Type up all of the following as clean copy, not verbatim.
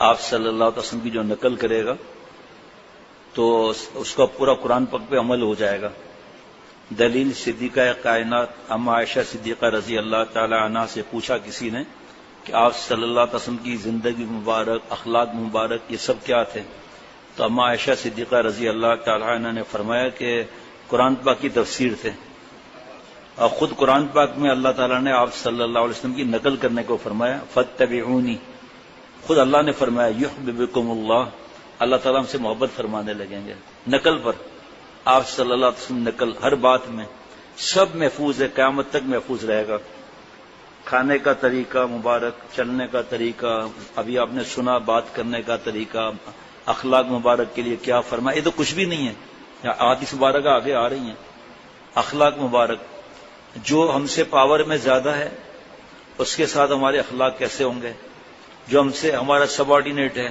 آپ صلی اللہ علیہ وسلم کی جو نقل کرے گا تو اس کا پورا قرآن پاک پہ عمل ہو جائے گا۔ دلیل صدیقہ کائنات اما عائشہ صدیقہ رضی اللہ تعالی عنہ سے پوچھا کسی نے کہ آپ صلی اللہ علیہ وسلم کی زندگی مبارک، اخلاق مبارک، یہ سب کیا تھے؟ تو اما عائشہ صدیقہ رضی اللہ تعالی عنہ نے فرمایا کہ قرآن پاک کی تفسیر تھے، اور خود قرآن پاک میں اللہ تعالیٰ نے آپ صلی اللہ علیہ وسلم کی نقل کرنے کو فرمایا، فاتبعونی، خود اللہ نے فرمایا یحببکم اللہ، اللہ تعالیٰ ہم سے محبت فرمانے لگیں گے نقل پر۔ آپ صلی اللہ علیہ وسلم نقل ہر بات میں سب محفوظ ہے، قیامت تک محفوظ رہے گا۔ کھانے کا طریقہ مبارک، چلنے کا طریقہ، ابھی آپ نے سنا بات کرنے کا طریقہ، اخلاق مبارک کے لیے کیا فرمایا، یہ تو کچھ بھی نہیں ہے، حدیث مبارکہ آگے آ رہی ہیں۔ اخلاق مبارک، جو ہم سے پاور میں زیادہ ہے اس کے ساتھ ہمارے اخلاق کیسے ہوں گے، جو ہم سے ہمارا سب آرڈینیٹ ہے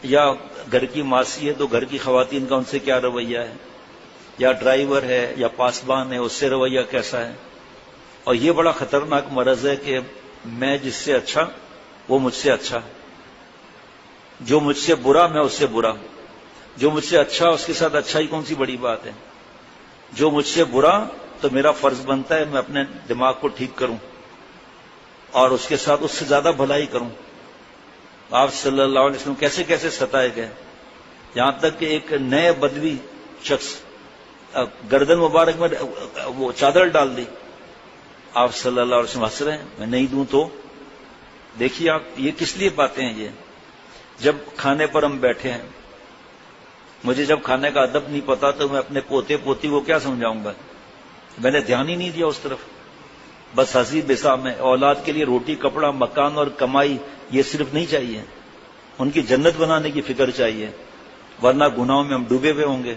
یا گھر کی ماسی ہے تو گھر کی خواتین کا ان سے کیا رویہ ہے، یا ڈرائیور ہے یا پاسبان ہے اس سے رویہ کیسا ہے۔ اور یہ بڑا خطرناک مرض ہے کہ میں جس سے اچھا وہ مجھ سے اچھا، جو مجھ سے برا میں اس سے برا، جو مجھ سے اچھا اس کے ساتھ اچھا ہی کون سی بڑی بات ہے، جو مجھ سے برا تو میرا فرض بنتا ہے میں اپنے دماغ کو ٹھیک کروں اور اس کے ساتھ اس سے زیادہ بھلائی کروں۔ آپ صلی اللہ علیہ وسلم کیسے کیسے ستائے گئے، یہاں تک کہ ایک نئے بدوی شخص گردن مبارک میں وہ چادر ڈال دی، آپ صلی اللہ علیہ وسلم ہنس رہے ہیں، میں نہیں دوں تو؟ دیکھیے آپ یہ کس لیے باتیں ہیں یہ؟ جب کھانے پر ہم بیٹھے ہیں، مجھے جب کھانے کا ادب نہیں پتا تو میں اپنے پوتے پوتی کو کیا سمجھاؤں گا؟ میں نے دھیان ہی نہیں دیا اس طرف، بس ہنسی بسا میں۔ اولاد کے لیے روٹی کپڑا مکان اور کمائی یہ صرف نہیں چاہیے، ان کی جنت بنانے کی فکر چاہیے، ورنہ گناہوں میں ہم ڈوبے ہوئے ہوں گے۔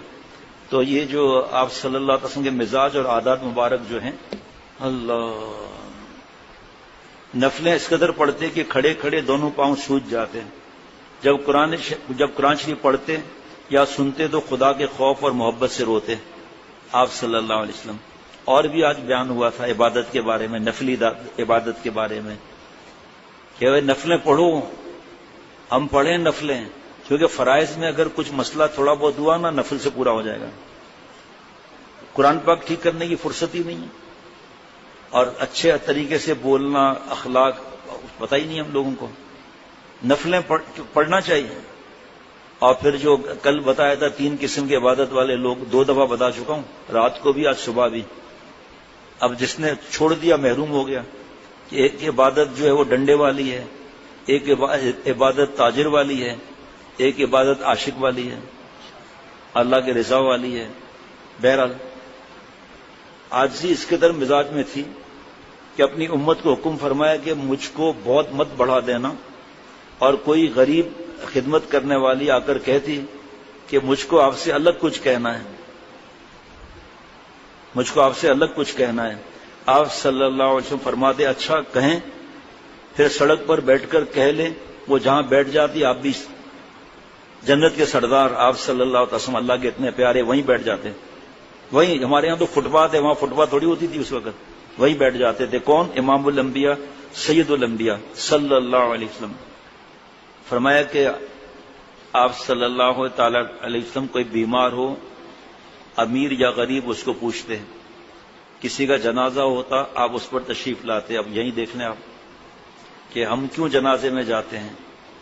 تو یہ جو آپ صلی اللہ علیہ وسلم کے مزاج اور عادات مبارک جو ہیں، اللہ، نفلیں اس قدر پڑھتے کہ کھڑے کھڑے دونوں پاؤں سوج جاتے ہیں۔ جب قرآن شریف پڑھتے یا سنتے تو خدا کے خوف اور محبت سے روتے آپ صلی اللہ علیہ وسلم۔ اور بھی آج بیان ہوا تھا عبادت کے بارے میں، نفلی عبادت کے بارے میں، کہ نفلیں پڑھو، ہم پڑھیں نفلیں، کیونکہ فرائض میں اگر کچھ مسئلہ تھوڑا بہت ہوا نا نفل سے پورا ہو جائے گا۔ قرآن پاک ٹھیک کرنے کی فرصت ہی نہیں ہے، اور اچھے طریقے سے بولنا، اخلاق پتہ ہی نہیں ہم لوگوں کو۔ نفلیں پڑھنا چاہیے۔ اور پھر جو کل بتایا تھا 3 قسم کے عبادت والے لوگ، 2 دفعہ بتا چکا ہوں، رات کو بھی آج صبح بھی۔ اب جس نے چھوڑ دیا محروم ہو گیا کہ ایک عبادت جو ہے وہ ڈنڈے والی ہے، ایک عبادت تاجر والی ہے، ایک عبادت عاشق والی ہے، اللہ کے رضا والی ہے۔ بہرحال عاجزی اس قدر مزاج میں تھی کہ اپنی امت کو حکم فرمایا کہ مجھ کو بہت مت بڑھا دینا، اور کوئی غریب خدمت کرنے والی آ کر کہتی کہ مجھ کو آپ سے الگ کچھ کہنا ہے، مجھ کو آپ سے الگ کچھ کہنا ہے، آپ صلی اللہ علیہ وسلم فرماتے اچھا کہیں، پھر سڑک پر بیٹھ کر کہہ لیں، وہ جہاں بیٹھ جاتی آپ بھی جنت کے سردار آپ صلی اللہ علیہ وسلم اللہ کے اتنے پیارے وہیں بیٹھ جاتے، وہیں ہمارے ہاں تو فٹ پاتھ ہے، وہاں فٹ پاتھ تھوڑی ہوتی تھی اس وقت، وہیں بیٹھ جاتے تھے۔ کون؟ امام الانبیاء سید الانبیاء صلی اللہ علیہ وسلم۔ فرمایا کہ آپ صلی اللہ تعالی علیہ وسلم کوئی بیمار ہو، امیر یا غریب اس کو پوچھتے، کسی کا جنازہ ہوتا آپ اس پر تشریف لاتے۔ اب یہیں دیکھ لیں آپ کہ ہم کیوں جنازے میں جاتے ہیں۔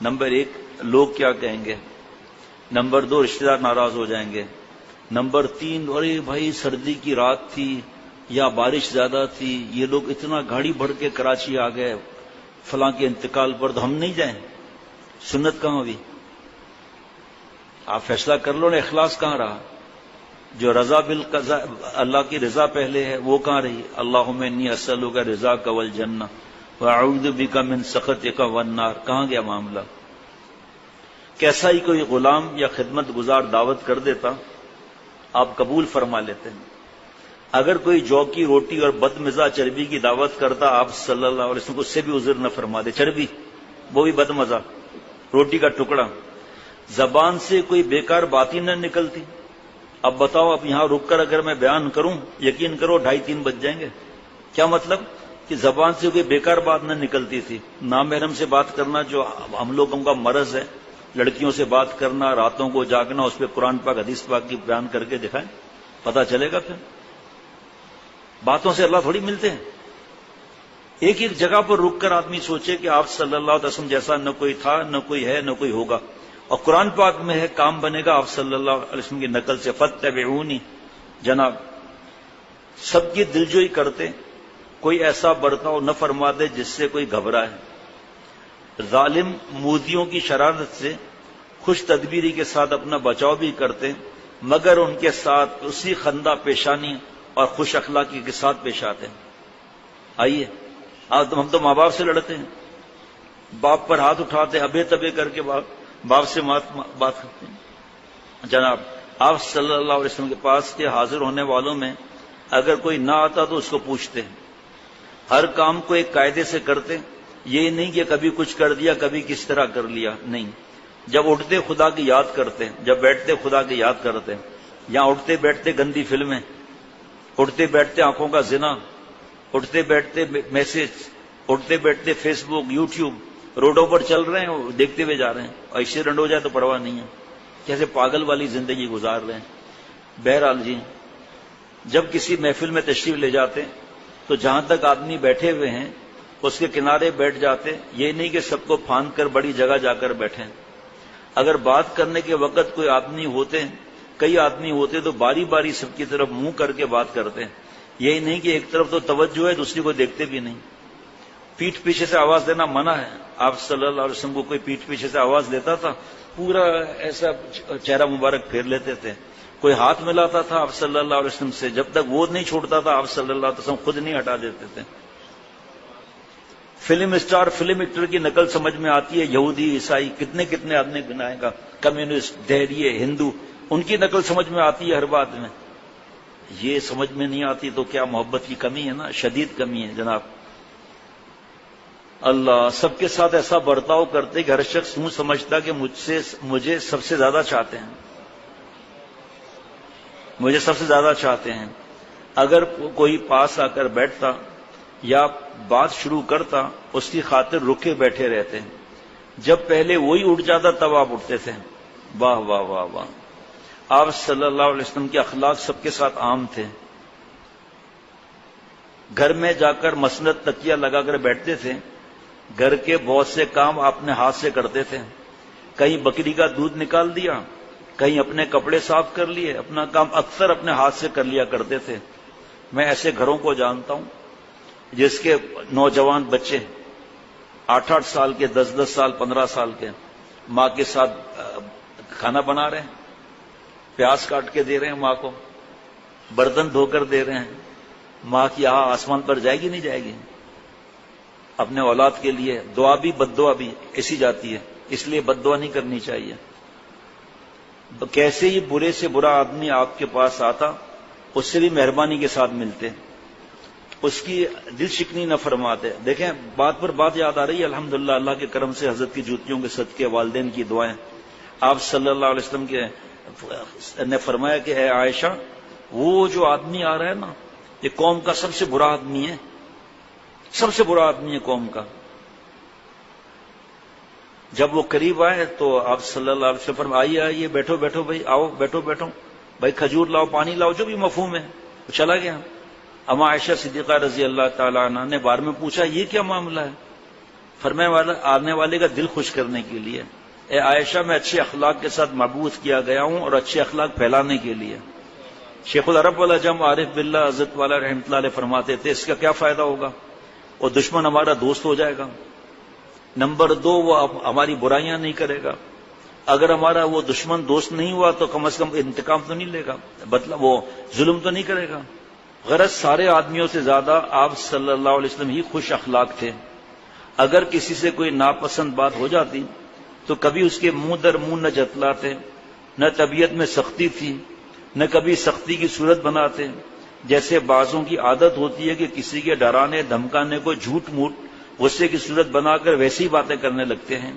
نمبر 1 لوگ کیا کہیں گے، نمبر 2 رشتہ دار ناراض ہو جائیں گے، نمبر 3 ارے بھائی سردی کی رات تھی یا بارش زیادہ تھی، یہ لوگ اتنا گاڑی بھر کے کراچی آ گئے فلاں کے انتقال پر، تو ہم نہیں جائیں۔ سنت کہاں ہوئی؟ آپ فیصلہ کر لو نا، اخلاص کہاں رہا؟ جو رضا بالقضاء، اللہ کی رضا پہلے ہے، وہ کہاں رہی؟ اللہم انی اسألک رضاک والجنہ واعوذ بک من سخطک والنار، کہاں گیا معاملہ؟ کیسا ہی کوئی غلام یا خدمت گزار دعوت کر دیتا آپ قبول فرما لیتے ہیں۔ اگر کوئی جو کی روٹی اور بد مزہ چربی کی دعوت کرتا آپ صلی اللہ علیہ وسلم کو، اس سے بھی عذر نہ فرما دے، چربی وہ بھی بد مزہ، روٹی کا ٹکڑا، زبان سے کوئی بیکار بات ہی نہ نکلتی۔ اب بتاؤ، اب یہاں رک کر اگر میں بیان کروں، یقین کرو 2:30-3 بج جائیں گے۔ کیا مطلب؟ کہ زبان سے کوئی بیکار بات نہ نکلتی تھی. نامحرم سے بات کرنا جو ہم لوگوں کا مرض ہے، لڑکیوں سے بات کرنا، راتوں کو جاگنا، اس پہ قرآن پاک حدیث پاک کی بیان کر کے دکھائیں، پتہ چلے گا. پھر باتوں سے اللہ تھوڑی ملتے ہیں. ایک ایک جگہ پر رک کر آدمی سوچے کہ آپ صلی اللہ علیہ وسلم جیسا نہ کوئی تھا، نہ کوئی ہے، نہ کوئی ہوگا. اور قرآن پاک میں ہے کام بنے گا آپ صلی اللہ علیہ وسلم کی نقل سے. فاتبعونی، جناب سب کی دلجوئی کرتے، کوئی ایسا برتاؤ نہ فرما دے جس سے کوئی گھبرائے. ظالم مودیوں کی شرارت سے خوش تدبیری کے ساتھ اپنا بچاؤ بھی کرتے، مگر ان کے ساتھ اسی خندہ پیشانی اور خوش اخلاقی کے ساتھ پیش آتے ہیں. آئیے ہم تو ماں باپ سے لڑتے ہیں، باپ پر ہاتھ اٹھاتے، ابے تبے کر کے باپ سے بات کرتے ہیں. جناب آپ صلی اللہ علیہ وسلم کے پاس کے حاضر ہونے والوں میں اگر کوئی نہ آتا تو اس کو پوچھتے ہیں. ہر کام کو ایک قاعدے سے کرتے، یہ نہیں کہ کبھی کچھ کر دیا کبھی کس طرح کر لیا. نہیں، جب اٹھتے خدا کی یاد کرتے، جب بیٹھتے خدا کی یاد کرتے. یہاں اٹھتے بیٹھتے گندی فلمیں، اٹھتے بیٹھتے آنکھوں کا زنا، اٹھتے بیٹھتے میسج، اٹھتے بیٹھتے فیس بک، یوٹیوب، روڈوں پر چل رہے ہیں دیکھتے ہوئے جا رہے ہیں، اور ایکسیڈنٹ ہو جائے تو پرواہ نہیں ہے، کیسے پاگل والی زندگی گزار رہے ہیں. بہرحال جی، جب کسی محفل میں تشریف لے جاتے تو جہاں تک آدمی بیٹھے ہوئے ہیں اس کے کنارے بیٹھ جاتے. یہ نہیں کہ سب کو پھاند کر بڑی جگہ جا کر بیٹھیں. اگر بات کرنے کے وقت کوئی آدمی ہوتے، کئی آدمی ہوتے تو باری باری سب کی طرف منہ کر کے بات کرتے. یہی نہیں کہ ایک طرف تو توجہ ہے دوسری کو دیکھتے بھی نہیں. پیٹھ پیچھے سے آواز دینا منع ہے. آپ صلی اللہ علیہ وسلم کو کوئی پیٹھ پیچھے سے آواز دیتا تھا، پورا ایسا چہرہ مبارک پھیر لیتے تھے. کوئی ہاتھ ملاتا تھا آپ صلی اللہ علیہ وسلم سے، جب تک وہ نہیں چھوڑتا تھا آپ صلی اللہ علیہ وسلم خود نہیں ہٹا دیتے تھے. فلم اسٹار، فلم ایکٹر کی نقل سمجھ میں آتی ہے، یہودی، عیسائی، کتنے کتنے آدمی گنائے گا، کمیونسٹ، دہریے، ہندو، ان کی نقل سمجھ میں آتی ہے ہر بات میں. یہ سمجھ میں نہیں آتی تو کیا محبت کی کمی ہے نا، شدید کمی ہے جناب. اللہ سب کے ساتھ ایسا برتاؤ کرتے کہ ہر شخص یوں سمجھتا کہ مجھے سب سے زیادہ چاہتے ہیں، مجھے سب سے زیادہ چاہتے ہیں. اگر کوئی پاس آ کر بیٹھتا یا بات شروع کرتا اس کی خاطر رکے بیٹھے رہتے. جب پہلے وہی اٹھ جاتا تب آپ اٹھتے تھے. واہ واہ واہ واہ. آپ صلی اللہ علیہ وسلم کے اخلاق سب کے ساتھ عام تھے. گھر میں جا کر مسند تکیہ لگا کر بیٹھتے تھے. گھر کے بہت سے کام آپ نے ہاتھ سے کرتے تھے. کہیں بکری کا دودھ نکال دیا، کہیں اپنے کپڑے صاف کر لیے، اپنا کام اکثر اپنے ہاتھ سے کر لیا کرتے تھے. میں ایسے گھروں کو جانتا ہوں جس کے نوجوان بچے 8-8 سال کے، 10-10 سال، 15 سال کے ماں کے ساتھ کھانا بنا رہے ہیں، پیاز کاٹ کے دے رہے ہیں ماں کو، برتن دھو کر دے رہے ہیں. ماں کی آسمان پر جائے گی نہیں جائے گی؟ اپنے اولاد کے لیے دعا بھی بد دعا بھی ایسی جاتی ہے، اس لیے بد دعا نہیں کرنی چاہیے. کیسے ہی برے سے برا آدمی آپ کے پاس آتا اس سے بھی مہربانی کے ساتھ ملتے، اس کی دل شکنی نہ فرماتے. دیکھیں بات پر بات یاد آ رہی ہے، الحمدللہ اللہ کے کرم سے حضرت کی جوتیوں کے صدقے، والدین کی دعائیں. آپ صلی اللہ علیہ وسلم نے فرمایا کہ اے عائشہ، وہ جو آدمی آ رہا ہے نا یہ قوم کا سب سے برا آدمی ہے، سب سے برا آدمی ہے قوم کا. جب وہ قریب آئے تو آپ صلی اللہ علیہ وسلم فرمایا آئیے بیٹھو بیٹھو بھائی، آؤ بیٹھو بیٹھو بھائی، کھجور لاؤ، پانی لاؤ، جو بھی مفہوم ہے. وہ چلا گیا. اما عائشہ صدیقہ رضی اللہ تعالیٰ عنہ نے بار میں پوچھا یہ کیا معاملہ ہے؟ فرمایا والا آنے والے کا دل خوش کرنے کے لیے. اے عائشہ، میں اچھے اخلاق کے ساتھ مبعوث کیا گیا ہوں اور اچھے اخلاق پھیلانے کے لیے. شیخ العرب والعجم عارف باللہ حضرت والا رحمۃ اللہ علیہ فرماتے تھے اس کا کیا فائدہ ہوگا، اور دشمن ہمارا دوست ہو جائے گا. نمبر 2، وہ ہماری برائیاں نہیں کرے گا. اگر ہمارا وہ دشمن دوست نہیں ہوا تو کم از کم انتقام تو نہیں لے گا، مطلب وہ ظلم تو نہیں کرے گا. غرض سارے آدمیوں سے زیادہ آپ صلی اللہ علیہ وسلم ہی خوش اخلاق تھے. اگر کسی سے کوئی ناپسند بات ہو جاتی تو کبھی اس کے منہ در منہ نہ جتلاتے، نہ طبیعت میں سختی تھی، نہ کبھی سختی کی صورت بناتے. جیسے بعضوں کی عادت ہوتی ہے کہ کسی کے ڈرانے دھمکانے کو جھوٹ موٹ غصے کی صورت بنا کر ویسی باتیں کرنے لگتے ہیں.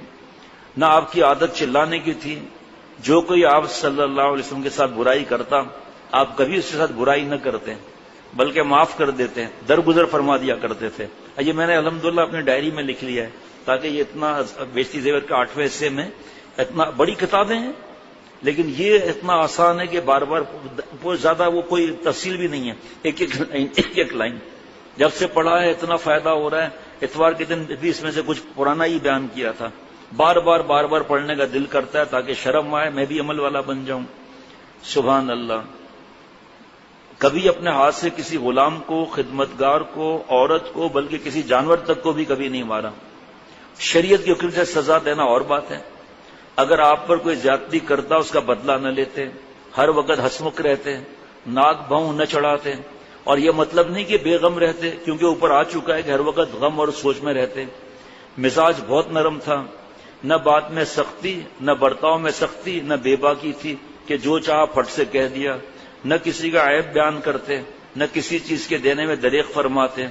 نہ آپ کی عادت چلانے کی تھی. جو کوئی آپ صلی اللہ علیہ وسلم کے ساتھ برائی کرتا آپ کبھی اس کے ساتھ برائی نہ کرتے، بلکہ معاف کر دیتے ہیں، درگزر فرما دیا کرتے تھے۔ یہ میں نے الحمدللہ اپنی ڈائری میں لکھ لیا ہے تاکہ یہ اتنا بیشتی زیور کے 8ویں حصے میں اتنا بڑی کتابیں ہیں، لیکن یہ اتنا آسان ہے کہ بار بار بہت زیادہ وہ کوئی تفصیل بھی نہیں ہے، ایک لائن جب سے پڑھا ہے اتنا فائدہ ہو رہا ہے۔ اتوار کے دن بھی اس میں سے کچھ پرانا ہی بیان کیا تھا، بار بار پڑھنے کا دل کرتا ہے تاکہ شرم آئے، میں بھی عمل والا بن جاؤں۔ سبحان اللہ۔ کبھی اپنے ہاتھ سے کسی غلام کو، خدمتگار کو، عورت کو، بلکہ کسی جانور تک کو بھی کبھی نہیں مارا۔ شریعت کے حکم سے سزا دینا اور بات ہے، اگر آپ پر کوئی زیادتی کرتا اس کا بدلہ نہ لیتے، ہر وقت ہنسمکھ رہتے، ناک بھوں نہ چڑھاتے، اور یہ مطلب نہیں کہ بے غم رہتے، کیونکہ اوپر آ چکا ہے کہ ہر وقت غم اور سوچ میں رہتے۔ مزاج بہت نرم تھا، نہ بات میں سختی، نہ برتاؤ میں سختی، نہ بے باکی تھی کہ جو چاہا پھٹ سے کہہ دیا، نہ کسی کا عیب بیان کرتے، نہ کسی چیز کے دینے میں دریغ فرماتے۔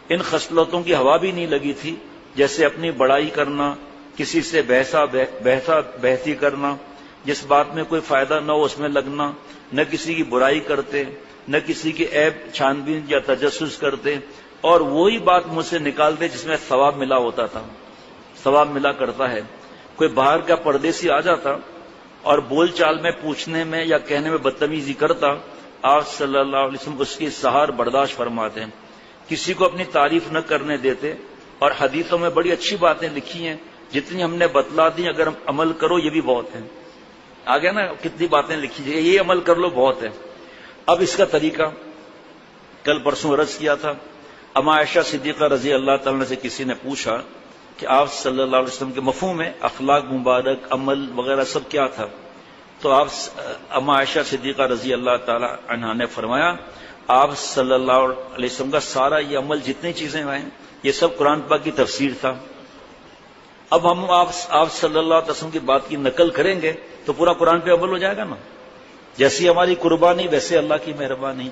ان خصلتوں کی ہوا بھی نہیں لگی تھی، جیسے اپنی بڑائی کرنا، کسی سے بحثی کرنا، جس بات میں کوئی فائدہ نہ ہو اس میں لگنا، نہ کسی کی برائی کرتے، نہ کسی کے عیب چھان بین یا تجسس کرتے، اور وہی بات مجھ سے نکالتے جس میں ثواب ملا ہوتا تھا، ثواب ملا کرتا ہے۔ کوئی باہر کا پردیسی آ جاتا اور بول چال میں، پوچھنے میں یا کہنے میں بدتمیزی کرتا، آپ صلی اللہ علیہ وسلم اس کی سہار برداشت فرماتے ہیں، کسی کو اپنی تعریف نہ کرنے دیتے، اور حدیثوں میں بڑی اچھی باتیں لکھی ہیں، جتنی ہم نے بتلا دی اگر عمل کرو یہ بھی بہت ہے۔ آگے نا کتنی باتیں لکھی جائے، یہ عمل کر لو بہت ہے۔ اب اس کا طریقہ کل پرسوں عرض کیا تھا، اما عائشہ صدیقہ رضی اللہ تعالیٰ سے کسی نے پوچھا کہ آپ صلی اللہ علیہ وسلم کے مفہوم میں اخلاق مبارک، عمل وغیرہ سب کیا تھا؟ تو آپ اما عائشہ صدیقہ رضی اللہ تعالی عنہا نے فرمایا، آپ صلی اللہ علیہ وسلم کا سارا یہ عمل جتنی چیزیں ہیں یہ سب قرآن پاک کی تفسیر تھا۔ اب ہم آپ صلی اللہ علیہ وسلم کی بات کی نقل کریں گے تو پورا قرآن پہ عمل ہو جائے گا نا، جیسی ہماری قربانی ویسے اللہ کی مہربانی۔